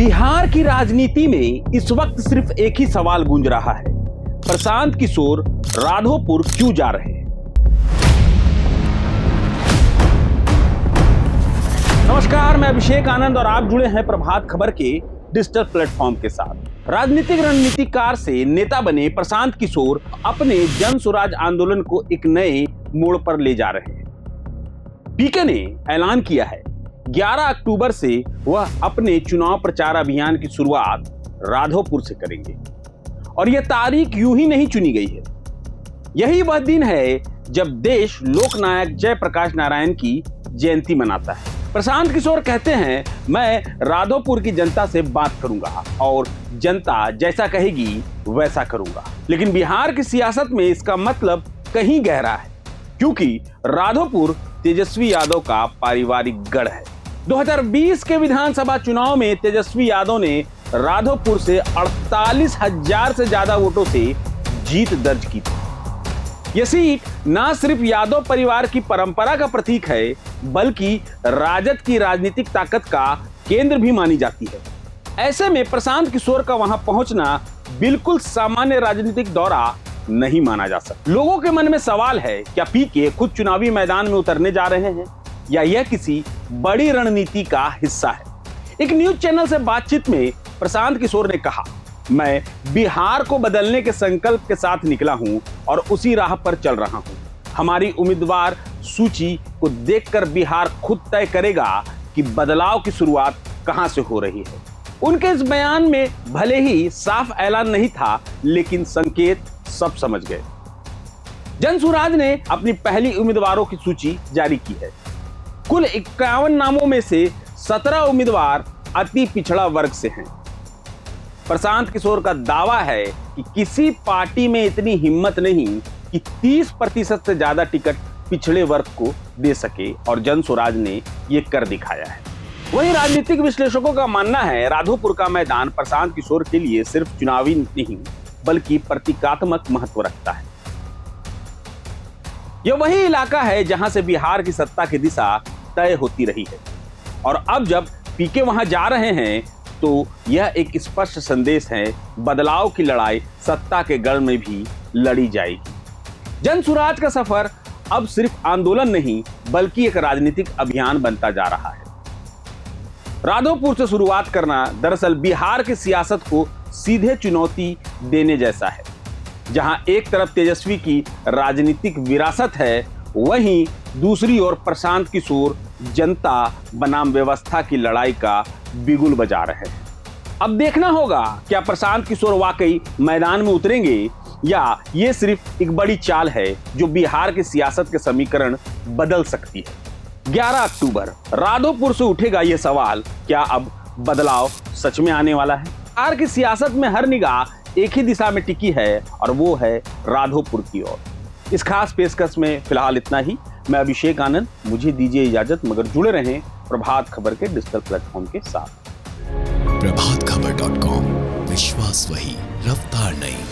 बिहार की राजनीति में इस वक्त सिर्फ एक ही सवाल गूंज रहा है, प्रशांत किशोर राघोपुर क्यों जा रहे हैं। नमस्कार, मैं अभिषेक आनंद और आप जुड़े हैं प्रभात खबर के डिजिटल प्लेटफॉर्म के साथ। राजनीतिक रणनीतिकार से नेता बने प्रशांत किशोर अपने जन स्वराज आंदोलन को एक नए मोड़ पर ले जा रहे हैं। पीके ने ऐलान किया है 11 अक्टूबर से वह अपने चुनाव प्रचार अभियान की शुरुआत राघोपुर से करेंगे और यह तारीख यूं ही नहीं चुनी गई है। यही वह दिन है जब देश लोकनायक जयप्रकाश नारायण की जयंती मनाता है। प्रशांत किशोर कहते हैं, मैं राघोपुर की जनता से बात करूंगा और जनता जैसा कहेगी वैसा करूंगा। लेकिन बिहार की सियासत में इसका मतलब कहीं गहरा है, क्योंकि राघोपुर तेजस्वी यादव का पारिवारिक गढ़ है। 2020 के विधानसभा चुनाव में तेजस्वी यादव ने राघोपुर से 48,000 से ज्यादा वोटों से जीत दर्ज की थी। यह सीट न सिर्फ यादव परिवार की परंपरा का प्रतीक है, बल्कि राजद की राजनीतिक ताकत का केंद्र भी मानी जाती है। ऐसे में प्रशांत किशोर का वहां पहुंचना बिल्कुल सामान्य राजनीतिक दौरा नहीं माना जा सकता। लोगों के मन में सवाल है, क्या पीके खुद चुनावी मैदान में उतरने जा रहे हैं या यह किसी बड़ी रणनीति का हिस्सा है। एक न्यूज चैनल से बातचीत में प्रशांत किशोर ने कहा, मैं बिहार को बदलने के संकल्प के साथ निकला हूं और उसी राह पर चल रहा हूं। हमारी उम्मीदवार सूची को देखकर बिहार खुद तय करेगा कि बदलाव की शुरुआत कहां से हो रही है। उनके इस बयान में भले ही साफ ऐलान नहीं था, लेकिन संकेत सब समझ गए। जन स्वराज ने अपनी पहली उम्मीदवारों की सूची जारी की है। कुल 51 नामों में से 17 उम्मीदवार अति पिछड़ा वर्ग से हैं। प्रशांत किशोर का दावा है कि किसी पार्टी में इतनी हिम्मत नहीं कि 30% से ज्यादा टिकट पिछड़े वर्ग को दे सके, और जन स्वराज ने यह कर दिखाया है। वहीं राजनीतिक विश्लेषकों का मानना है, राघोपुर का मैदान प्रशांत किशोर के लिए सिर्फ चुनावी नहीं बल्कि प्रतीकात्मक महत्व रखता है। यह वही इलाका है जहां से बिहार की सत्ता की दिशा तय होती रही है, और अब जब पीके वहां जा रहे हैं तो यह एक स्पष्ट संदेश है, बदलाव की लड़ाई सत्ता के गढ़ में भी लड़ी जाएगी। जन स्वराज का सफर अब सिर्फ आंदोलन नहीं बल्कि एक राजनीतिक अभियान बनता जा रहा है। राघोपुर से शुरुआत करना दरअसल बिहार की सियासत को सीधे चुनौती देने जैसा है। जहां एक तरफ तेजस्वी की राजनीतिक विरासत है, वहीं दूसरी ओर प्रशांत किशोर जनता बनाम व्यवस्था की लड़ाई का बिगुल बजा रहे हैं। अब देखना होगा, क्या प्रशांत किशोर वाकई मैदान में उतरेंगे या ये सिर्फ एक बड़ी चाल है जो बिहार की सियासत के समीकरण बदल सकती है। 11 अक्टूबर राघोपुर से उठेगा यह सवाल, क्या अब बदलाव सच में आने वाला है। बिहार की सियासत में हर निगाह एक ही दिशा में टिकी है और वो है राघोपुर की ओर। इस खास पेशकश में फिलहाल इतना ही। मैं अभिषेक आनंद, मुझे दीजिए इजाजत, मगर जुड़े रहें प्रभात खबर के डिजिटल प्लेटफॉर्म के साथ। प्रभातखबर.com, विश्वास वही, रफ्तार नहीं।